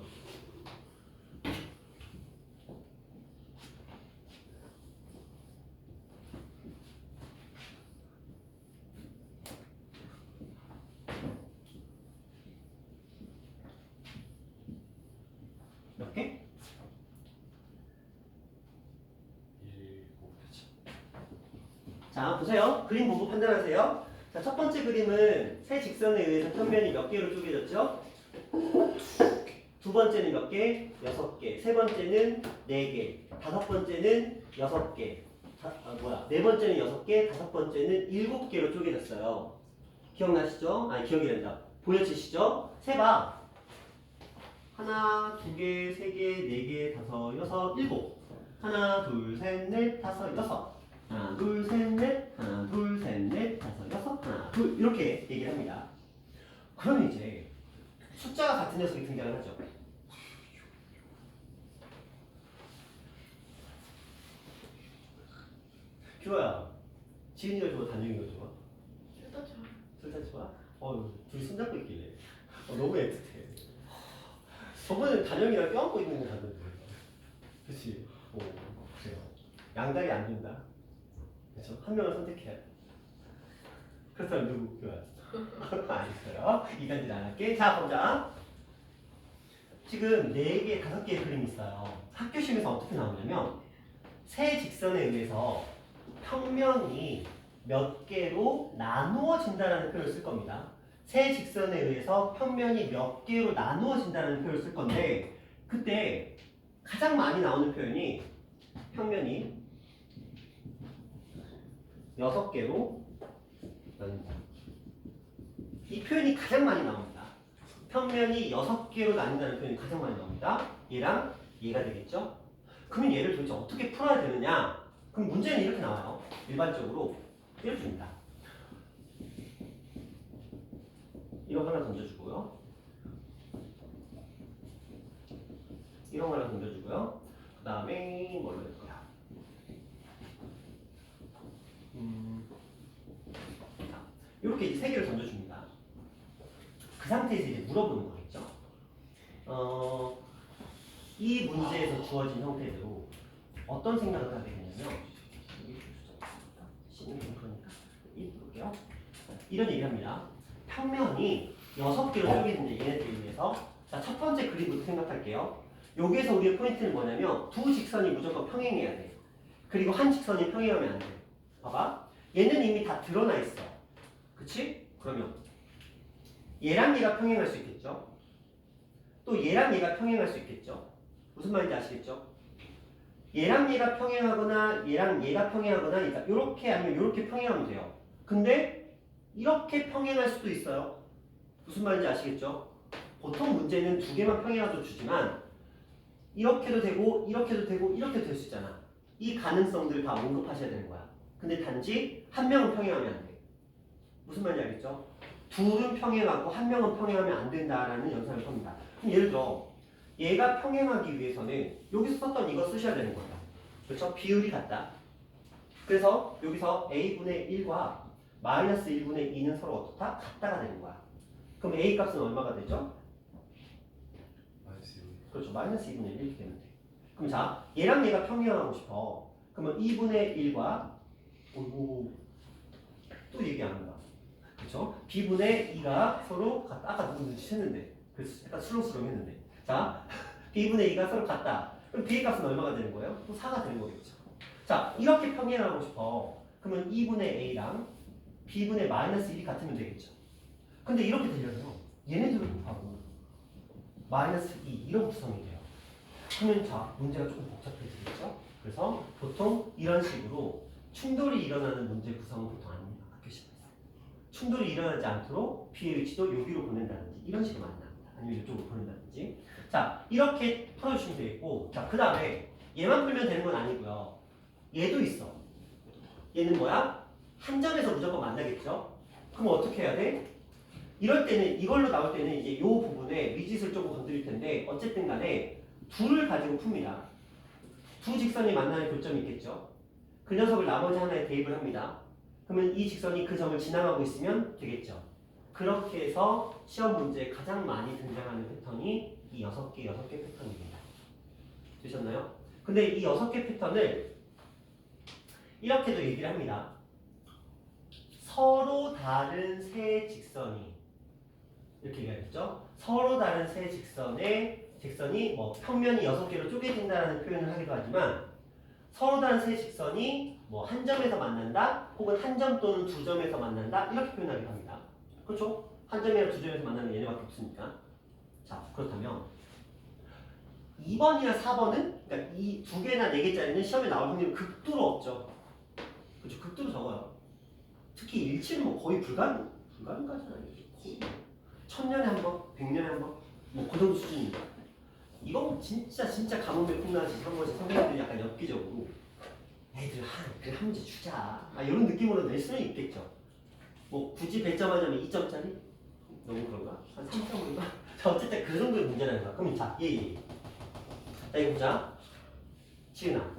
몇 개? 7. 자, 보세요. 그림 보고 판단하세요. 자, 첫 번째 그림은 세 직선에 의해서 평면이 몇 개로 쪼개졌죠? 두 번째는 몇 개? 6개. 세 번째는 4개. 다섯 번째는 6개. 네 번째는 6개. 다섯 번째는 7개로 쪼개졌어요. 기억나시죠? 아니, 기억이 된다. 보여지시죠? 세봐. 하나, 두 개, 세 개, 네 개, 다섯, 여섯, 일곱. 하나, 둘, 셋, 넷, 다섯, 여섯. 하나, 둘, 셋, 넷. 하나, 둘, 셋, 넷, 다섯, 여섯. 하나, 둘. 이렇게 얘기를 합니다. 그럼 이제 숫자가 같은 녀석이 등장을 하죠. 규호야, 지은이가 좋아, 단영이가 좋아? 둘다 좋아. 둘 다 좋아? 둘이 손잡고 있길래. 너무 애틋해. 저번에 단영이랑 껴안고 있는 거 봤는데. 그치? 그래요. 양다리 안 된다. 그쵸? 한 명을 선택해야 돼. 그렇다면 누구? 교환. 알겠어요. 이간질 안 할게. 자, 보자. 지금 4개, 5개의 그림이 있어요. 학교 시험에서 어떻게 나오냐면 세 직선에 의해서 평면이 몇 개로 나누어진다는 표현을 쓸 겁니다. 세 직선에 의해서 평면이 몇 개로 나누어진다는 표현을 쓸 건데 그때 가장 많이 나오는 표현이 평면이 6개로 나눈다. 이 표현이 가장 많이 나옵니다. 평면이 6개로 나뉜다는 표현이 가장 많이 나옵니다. 얘랑 얘가 되겠죠? 그러면 얘를 도대체 어떻게 풀어야 되느냐? 그럼 문제는 이렇게 나와요. 일반적으로 이렇게 줍니다. 이거 하나 던져주고요. 이런 거 하나 던져주고요. 그 다음에 뭘로 할 거야? 이렇게 이제 3개를 던져줍니다. 그 상태에서 이제 물어보는 거겠죠. 이 문제에서 주어진 형태대로 어떤 생각을 하게 되냐면 C는 좀 그러니까 이 볼게요. 이런 얘기를 합니다. 평면이 6개로 쪼개진대 얘네들에 의해서. 자, 첫 번째 그림부터 생각할게요. 여기에서 우리의 포인트는 뭐냐면 두 직선이 무조건 평행해야 돼. 그리고 한 직선이 평행하면 안 돼. 봐봐. 얘는 이미 다 드러나 있어. 그치? 그러면 얘랑 얘가 평행할 수 있겠죠? 또 얘랑 얘가 평행할 수 있겠죠? 무슨 말인지 아시겠죠? 얘랑 얘가 평행하거나 얘랑 얘가 평행하거나 그러니까 이렇게 아니면 이렇게 평행하면 돼요. 근데 이렇게 평행할 수도 있어요. 무슨 말인지 아시겠죠? 보통 문제는 두 개만 평행하도 주지만 이렇게도 되고 이렇게도 되고 이렇게도 될 수 있잖아. 이 가능성들을 다 언급하셔야 되는 거야. 근데 단지 한 명은 평행하면 안 돼. 무슨 말인지 알겠죠? 둘은 평행하고 한 명은 평행하면 안 된다라는 연산을 봅니다. 그럼 예를 들어 얘가 평행하기 위해서는 여기서 썼던 이거 쓰셔야 되는 거예요. 그렇죠? 비율이 같다. 그래서 여기서 a분의 1과 마이너스 1분의 2는 서로 어떻다? 같다가 되는 거야. 그럼 a 값은 얼마가 되죠? 그렇죠. 마이너스 2분의 1 이렇게 되면 돼. 그럼 자, 얘랑 얘가 평행하고 싶어. 그러면 2분의 1과 또 얘기 안 한다. 그렇죠? b분의 2가 서로 같다. 아까 누구 눈치챘는데. 그래서 약간 술렁술렁 했는데. 자, b분의 2가 서로 같다. 그럼 b의 값은 얼마가 되는 거예요? 또 4가 되는 거겠죠. 자, 이렇게 평행하고 싶어. 그러면 2분의 a랑 b분의 마이너스 1이 같으면 되겠죠. 근데 이렇게 되려면 얘네들을 곱하고 마이너스 2 이런 구성이 돼요. 그러면 자, 문제가 조금 복잡해지겠죠? 그래서 보통 이런 식으로 충돌이 일어나는 문제 구성은 보통 아닙니다. 학교 시험에서. 충돌이 일어나지 않도록 B의 위치도 여기로 보낸다든지 이런 식으로 많이 나옵니다. 아니면 이쪽으로 보낸다든지. 자, 이렇게 풀어주시면 되겠고, 자, 그 다음에 얘만 풀면 되는 건 아니고요. 얘도 있어. 얘는 뭐야? 한 점에서 무조건 만나겠죠? 그럼 어떻게 해야 돼? 이럴 때는 이걸로 나올 때는 이제 이 부분에 미짓을 조금 건드릴 텐데 어쨌든 간에 둘을 가지고 풉니다. 두 직선이 만나는 교점이 있겠죠? 그 녀석을 나머지 하나에 대입을 합니다. 그러면 이 직선이 그 점을 지나가고 있으면 되겠죠. 그렇게 해서 시험 문제에 가장 많이 등장하는 패턴이 이 6개 패턴입니다. 되셨나요? 근데 이 6개 패턴을 이렇게도 얘기를 합니다. 서로 다른 세 직선이 이렇게 얘기하겠죠? 서로 다른 세 직선이 뭐 평면이 6개로 쪼개진다는 표현을 하기도 하지만 서로 다른 세 직선이 뭐 한 점에서 만난다 혹은 한 점 또는 두 점에서 만난다 이렇게 표현하기도 합니다. 그렇죠? 한 점이나 두 점에서 만나는 얘네밖에 없으니까. 자, 그렇다면 2번이나 4번은 그러니까 이 두 개나 네 개짜리는 시험에 나올 확률이 극도로 없죠. 그렇죠? 극도로 적어요. 특히 일치는 뭐 거의 불가능까지는 아니죠. 1000년에 한 번, 100년에 한 번, 뭐 그 정도 수준입니다. 이건 진짜 가뭄에 콩나듯이 한 번씩 선생님들이 약간 엽기적으로 애들 한 문제 주자 이런 느낌으로 낼 수는 있겠죠. 뭐 굳이 100점 하자면 2점짜리? 너무 그런가? 한 3점인가? 자, 어쨌든 그 정도의 문제라는 거야. 그럼 자, 자, 이거 보자. 지은아,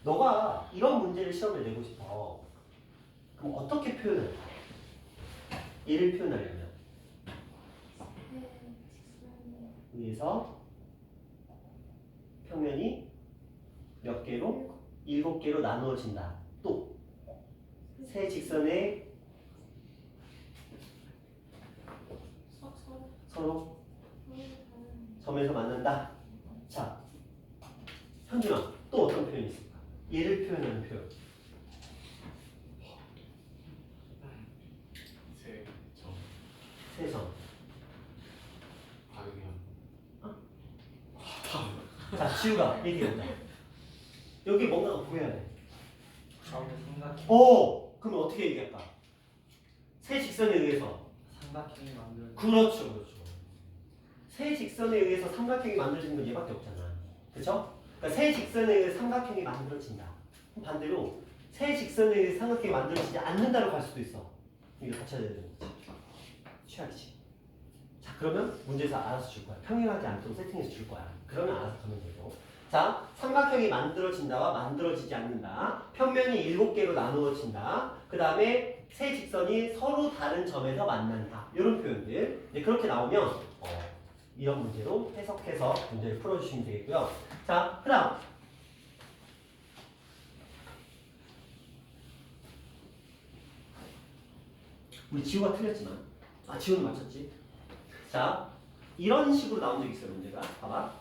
너가 이런 문제를 시험에 내고 싶어. 그럼 어떻게 표현할까? 얘를 표현하려면 위에서 평면이 몇 개로? 7개로 나누어진다. 또 세 직선의 서로 점에서 만난다. 자, 현준아, 또 어떤 표현이 있을까? 얘를 표현하는 표현. 세점. 자, 지우가 얘기해보자. 여기 뭔가가 보여야 돼. 가운데 삼각형. 그러면 어떻게 얘기할까? 세 직선에 의해서. 삼각형이 만들어진. 그렇죠. 세 직선에 의해서 삼각형이 만들어지는 건 얘밖에 없잖아. 그렇죠? 그러니까 세 직선에 의해서 삼각형이 만들어진다. 그럼 반대로 세 직선에 의해서 삼각형이 만들어지지 않는다로 갈 수도 있어. 이거 같이 해야 되는 거지. 취약이지. 자, 그러면 문제에서 알아서 줄 거야. 평행하지 않도록 세팅해서 줄 거야. 그러면 알아서 가면 되고. 자, 삼각형이 만들어진다와 만들어지지 않는다. 평면이 7개로 나누어진다. 그 다음에 세 직선이 서로 다른 점에서 만난다. 이런 표현들. 네, 그렇게 나오면 이런 문제로 해석해서 문제를 풀어주시면 되겠고요. 자, 그 다음 우리 지호가 틀렸지만 지호는 맞췄지. 자, 이런 식으로 나온 적이 있어요. 문제가 봐봐.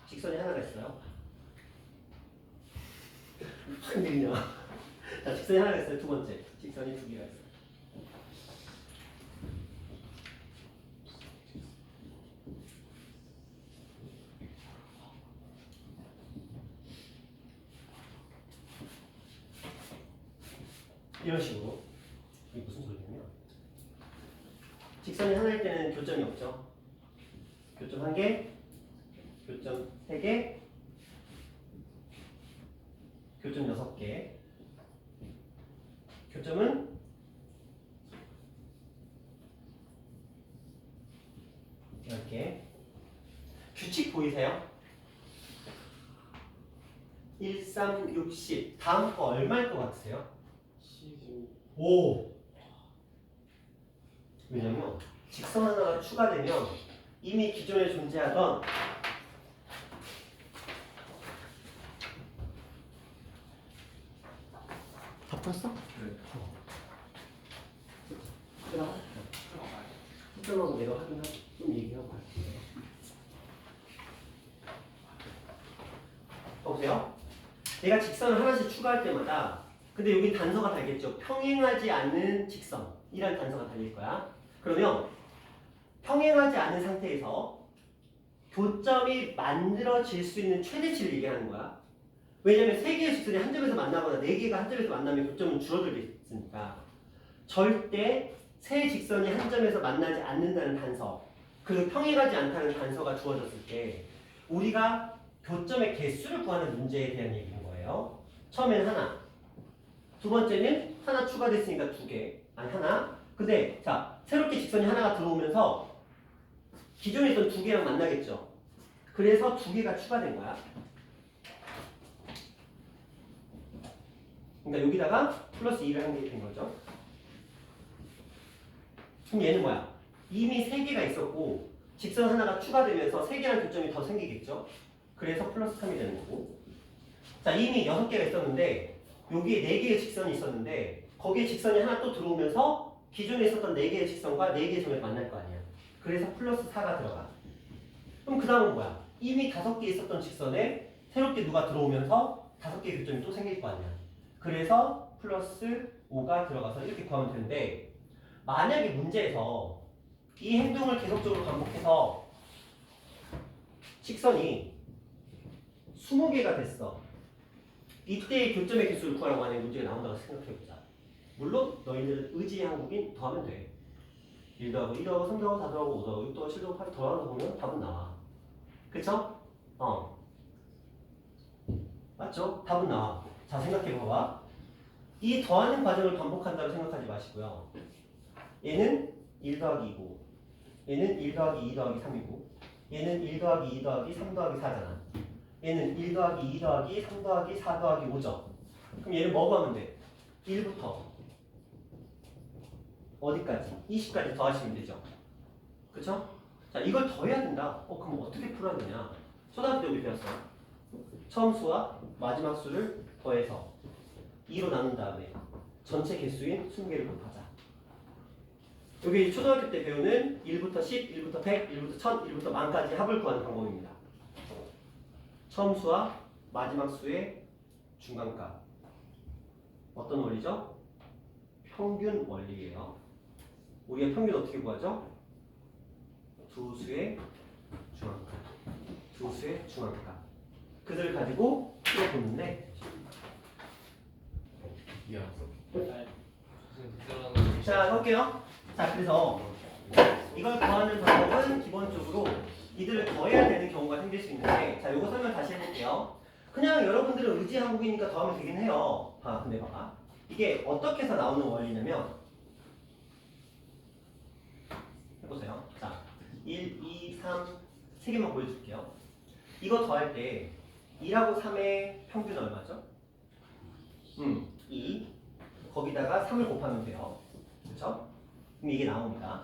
직선이 하나가 있어요. 흔들리냐? 자, 직선이 하나가 있어요. 두 번째 직선이 두 개가 있어요. 이런 식으로. 이게 무슨 소리냐면 직선이 하나일 때는 교점이 없죠. 교점 1개, 교점 3개, 교점 6개. 교점은 이렇게. 규칙 보이세요? 1, 3, 6, 10. 다음 거 얼마일 것 같으세요? 15. 오! 왜냐면 직선 하나가 추가되면 이미 기존에 존재하던 다 풀었어? 네. 그럼 수정하고 내가 확인하고 좀 얘기하고 할게요. 보세요. 내가 직선을 하나씩 추가할 때마다 근데 여기 단서가 달겠죠. 평행하지 않는 직선이라는 단서가 달릴 거야. 그러면 평행하지 않은 상태에서 교점이 만들어질 수 있는 최대치를 얘기하는 거야. 왜냐면 3개의 직선이 한 점에서 만나거나 4개가 한 점에서 만나면 교점은 줄어들게 있으니까 절대 세 직선이 한 점에서 만나지 않는다는 단서 그리고 평행하지 않다는 단서가 주어졌을 때 우리가 교점의 개수를 구하는 문제에 대한 얘기인 거예요. 처음엔 하나, 두 번째는 하나 추가됐으니까 2개, 아니 하나. 근데 자 새롭게 직선이 하나가 들어오면서 기존에 있던 2개랑 만나겠죠. 그래서 2개가 추가된 거야. 그러니까 여기다가 플러스 2를 한 게 된 거죠. 그럼 얘는 뭐야? 이미 3개가 있었고 직선 하나가 추가되면서 3개라는 교점이 더 생기겠죠. 그래서 플러스 3이 되는 거고. 자 이미 6개가 있었는데 여기에 4개의 직선이 있었는데 거기에 직선이 하나 또 들어오면서 기존에 있었던 4개의 직선과 4개의 점을 만날 거 아니야. 그래서 플러스 4가 들어가. 그럼 그 다음은 뭐야? 이미 5개 있었던 직선에 새롭게 누가 들어오면서 5개의 교점이 또 생길 거 아니야. 그래서 플러스 5가 들어가서 이렇게 구하면 되는데 만약에 문제에서 이 행동을 계속적으로 반복해서 직선이 20개가 됐어. 이때의 교점의 개수를 구하라고 하는 문제가 나온다고 생각해보자. 물론 너희들은 의지의 한국인 더하면 돼. 1 더하고 2 더하고 3 더하고 4 더하고 5 더하고 6 더하고 7 더하고 8 더하고 보면 답은 나와. 그쵸? 맞죠? 답은 나와. 자 생각해봐봐. 이 더하는 과정을 반복한다고 생각하지 마시고요. 얘는 1 더하기 2고 얘는 1 더하기 2 더하기 3이고 얘는 1 더하기 2 더하기 3 더하기 4잖아. 얘는 1 더하기 2 더하기 3 더하기 4 더하기 5죠. 그럼 얘를 뭐 구하면 돼? 1부터 어디까지? 20까지 더하시면 되죠. 그쵸? 자 이걸 더해야 된다. 그럼 어떻게 풀어야 되냐? 초등학교 때 우리 배웠어요. 처음 수와 마지막 수를 더해서 2로 나눈 다음에 전체 개수인 20개를 곱하자. 여기 초등학교 때 배우는 1부터 10, 1부터 100, 1부터 1000, 1부터 10,000까지 합을 구하는 방법입니다. 처음 수와 마지막 수의 중간값. 어떤 원리죠? 평균 원리예요. 우리가 평균 어떻게 구하죠? 두 수의 중간값. 두 수의 중간값. 그들을 가지고 풀어보는데 이해 안 자, 해볼게요. 자, 그래서 이걸 구하는 방법은 기본적으로 이들을 더해야 되는 경우가 생길 수 있는데 자, 요거 설명 다시 해볼게요. 그냥 여러분들은 의지 한국이니까 더하면 되긴 해요. 근데 봐봐. 이게 어떻게 해서 나오는 원리냐면 해보세요. 자, 1, 2, 3, 3개만 보여줄게요. 이거 더할 때 2하고 3의 평균 얼마죠? 2. 거기다가 3을 곱하면 돼요. 그렇죠? 그럼 이게 나옵니다.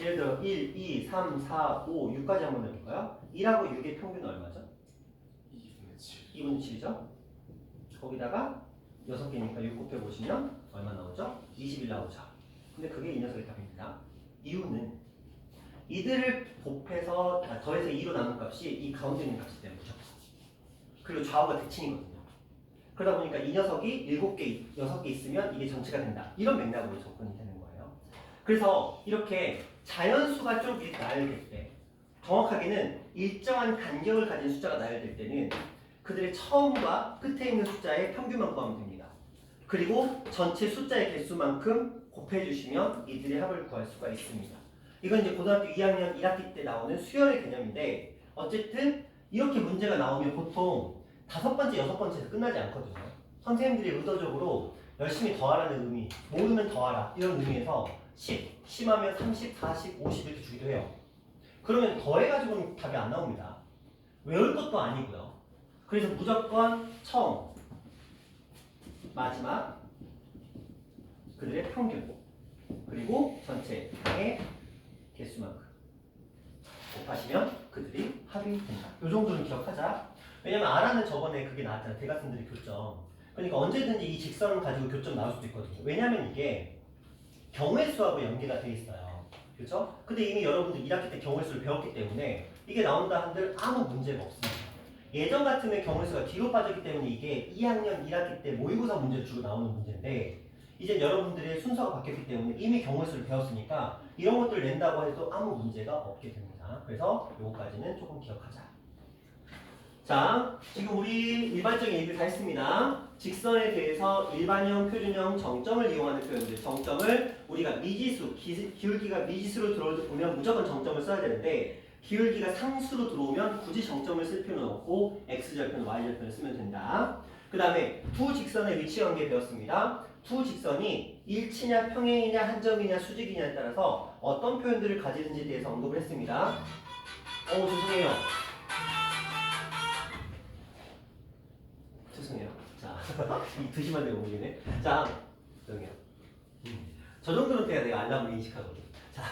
예를 들어 1, 2, 3, 4, 5, 6까지 한번 해볼까요? 1하고 6의 평균은 얼마죠? 2분의 7. 2분의 7이죠? 거기다가 6개니까 6 곱해보시면 얼마 나오죠? 21 나오죠. 근데 그게 이 녀석의 답입니다. 이유는 이들을 곱해서 더해서 2로 남은 값이 이 가운데 있는 값이 때문에 무조건. 그리고 좌우가 대칭이거든요. 그러다 보니까 이 녀석이 7개, 6개 있으면 이게 전체가 된다. 이런 맥락으로 접근이 되는 거예요. 그래서 이렇게 자연수가 좀 이렇게 나열될 때, 정확하게는 일정한 간격을 가진 숫자가 나열될 때는 그들의 처음과 끝에 있는 숫자의 평균만 구하면 됩니다. 그리고 전체 숫자의 개수만큼 곱해주시면 이들의 합을 구할 수가 있습니다. 이건 이제 고등학교 2학년 1학기 때 나오는 수열의 개념인데, 어쨌든 이렇게 문제가 나오면 보통 5번째, 6번째에서 끝나지 않거든요. 선생님들이 의도적으로 열심히 더하라는 의미, 모르면 더하라 이런 의미에서 10, 심하면 30, 40, 50 이렇게 주기도 해요. 그러면 더해가지고는 답이 안 나옵니다. 외울 것도 아니고요. 그래서 무조건 처음, 마지막, 그들의 평균, 그리고 전체의 개수만큼 곱하시면 그들이 합이 된다. 이 정도는 기억하자. 왜냐면 R는 저번에 그게 나왔잖아요. 대각선들의 교점. 그러니까 언제든지 이 직선을 가지고 교점 나올 수도 있거든요. 왜냐면 이게 경우의 수하고 연계가 돼 있어요. 그렇죠? 근데 이미 여러분들 1학기 때 경우의 수를 배웠기 때문에 이게 나온다 한들 아무 문제가 없습니다. 예전 같으면 경우의 수가 뒤로 빠졌기 때문에 이게 2학년 1학기 때 모의고사 문제를 주로 나오는 문제인데, 이제 여러분들의 순서가 바뀌었기 때문에 이미 경우의 수를 배웠으니까 이런 것들을 낸다고 해도 아무 문제가 없게 됩니다. 그래서 요거까지는 조금 기억하자. 자, 지금 우리 일반적인 얘기를 다 했습니다. 직선에 대해서 일반형, 표준형, 정점을 이용하는 표현들. 정점을 우리가 미지수, 기울기가 미지수로 들어올 때 보면 무조건 정점을 써야 되는데, 기울기가 상수로 들어오면 굳이 정점을 쓸 필요는 없고 x절편, y절편을 쓰면 된다. 그 다음에 두 직선의 위치 관계 배웠습니다. 두 직선이 일치냐, 평행이냐, 한점이냐, 수직이냐에 따라서 어떤 표현들을 가지는지에 대해서 언급을 했습니다. 죄송해요. 죄송해요. 자, 이 2시만 되고 오기네. 자, 죄송해요. 저 정도는 돼야 내가 알람을 인식하거든요. 자,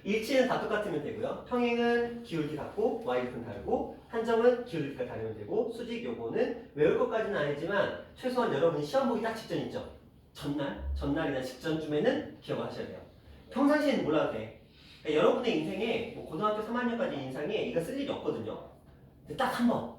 일치는 다 똑같으면 되고요. 평행은 기울기 같고 y軸다르고, 한점은 기울기가 다르면 되고, 수직 요거는 외울 것까지는 아니지만 최소한 여러분 시험 보기 딱 직전 있죠? 전날이나 직전쯤에는 기억을 하셔야 돼요. 평상시에는 몰라도 돼. 그러니까 여러분의 인생에 뭐 고등학교 3학년까지 인생에 이거 쓸 일이 없거든요. 근데 딱 한 번.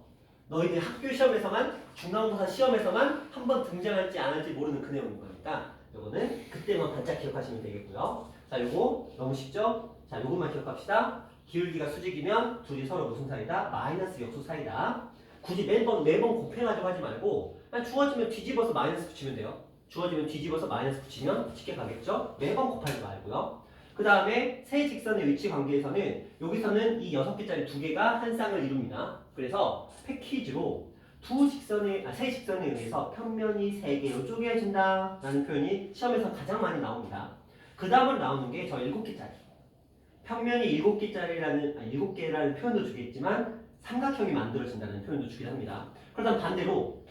너희들 학교 시험에서만, 중간고사 시험에서만 한 번 등장할지 안 할지 모르는 그 내용인 거니까 요거는 그때만 반짝 기억하시면 되겠고요. 자, 요거 너무 쉽죠? 자, 요것만 기억합시다. 기울기가 수직이면 둘이 서로 무슨 사이다? 마이너스 역수 사이다. 굳이 매번 곱해가지고 하지 말고 그냥 주어지면 뒤집어서 마이너스 붙이면 돼요. 주어지면 뒤집어서 마이너스 붙이면 쉽게 가겠죠? 매번 곱하지 말고요. 그 다음에 세 직선의 위치 관계에서는 여기서는 이 6개짜리 2개가 한 쌍을 이룹니다. 그래서 패키지로 세 직선에 의해서 평면이 3개로 쪼개진다 라는 표현이 시험에서 가장 많이 나옵니다. 그 다음으로 나오는 게 저 7개짜리. 평면이 7개라는 표현도 주겠지만 삼각형이 만들어진다는 표현도 주기도 합니다. 그러다 반대로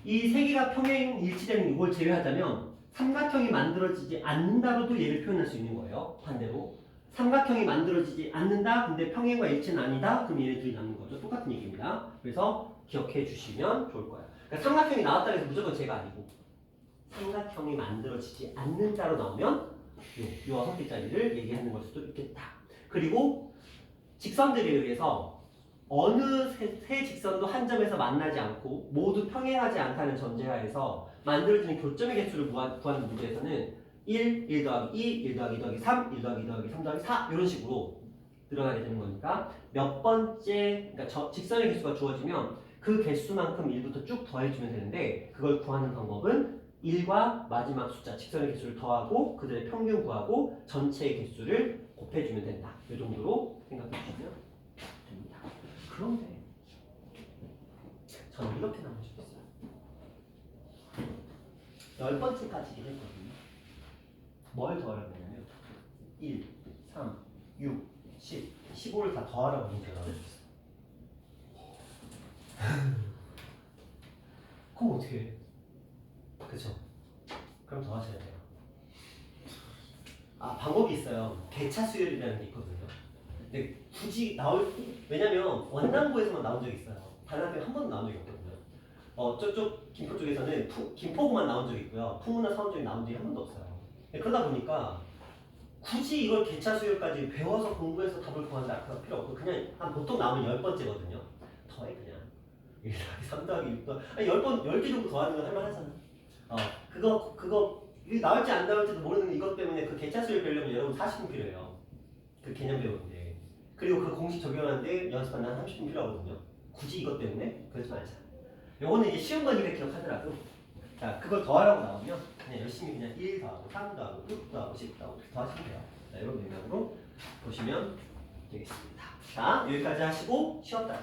이 3개가 평행 일치되는 이걸 제외하자면 삼각형이 만들어지지 않는다로도 얘를 표현할 수 있는 거예요. 반대로 삼각형이 만들어지지 않는다, 근데 평행과 일치는 아니다, 그럼 얘네들이 남는 거죠. 똑같은 얘기입니다. 그래서 기억해 주시면 좋을 거예요. 그러니까 삼각형이 나왔다 해서 무조건 제가 아니고 삼각형이 만들어지지 않는다로 나오면 이 6개짜리를 얘기하는 걸 수도 있겠다. 그리고 직선들에 의해서 어느 세 직선도 한 점에서 만나지 않고 모두 평행하지 않다는 전제하에서 만들어지는 교점의 개수를 구하는 문제에서는 1 더하기 2, 1 더하기 2 더하기 3, 1 더하기 2 더하기 3 더하기 4 이런 식으로 늘어나게 되는 거니까 몇 번째, 그러니까 직선의 개수가 주어지면 그 개수만큼 1부터 쭉 더해주면 되는데, 그걸 구하는 방법은 1과 마지막 숫자, 직선의 개수를 더하고 그들의 평균 구하고 전체의 개수를 곱해주면 된다. 이 정도로 생각해 주시면 됩니다. 그런데 저는 이렇게 나눠주고 있어요. 10번째까지 했거든요. 뭘 더하라고 했냐면 1, 3, 6, 10, 15를 다 더하라고 문제가 나눠줬어요. 그럼 어떻게 해? 그쵸? 그럼 더하셔야 돼요. 방법이 있어요. 개차 수열이라는 게 있거든요. 근데 굳이 왜냐면 원당고에서만 나온 적이 있어요. 다른 학교에 한 번도 나온 적이 없거든요. 저쪽 김포 쪽에서는 김포구만 나온 적이 있고요. 풍문화 사원적이 나온 적이 한 번도 없어요. 그러다 보니까 굳이 이걸 개차 수열까지 배워서 공부해서 답을 구한다 그럴 필요 없고 그냥 한 보통 나오면 10번째거든요. 더해 그냥 1 더하기 3 더하기 6 더하기 아니 10개 정도 더하는 건 할만하잖아. 그거 이게 나올지 안 나올지도 모르는 이것 때문에 그 개차 수열 배우려면 여러분 40분 필요해요. 그 개념 배우는데 그리고 그 공식 적용하는데 연습하는 한 30분 필요하거든요. 굳이 이것 때문에 그러지 말자. 요거는 이제 시험 관리를 기억하더라도 자 그걸 더하라고 나오면 그냥 열심히 그냥 1 더하고 3 더하고 6 더하고 10 더하고 이렇게 더하시면 돼요. 자 이런 맥락으로 보시면 되겠습니다. 자 여기까지 하시고 쉬었다.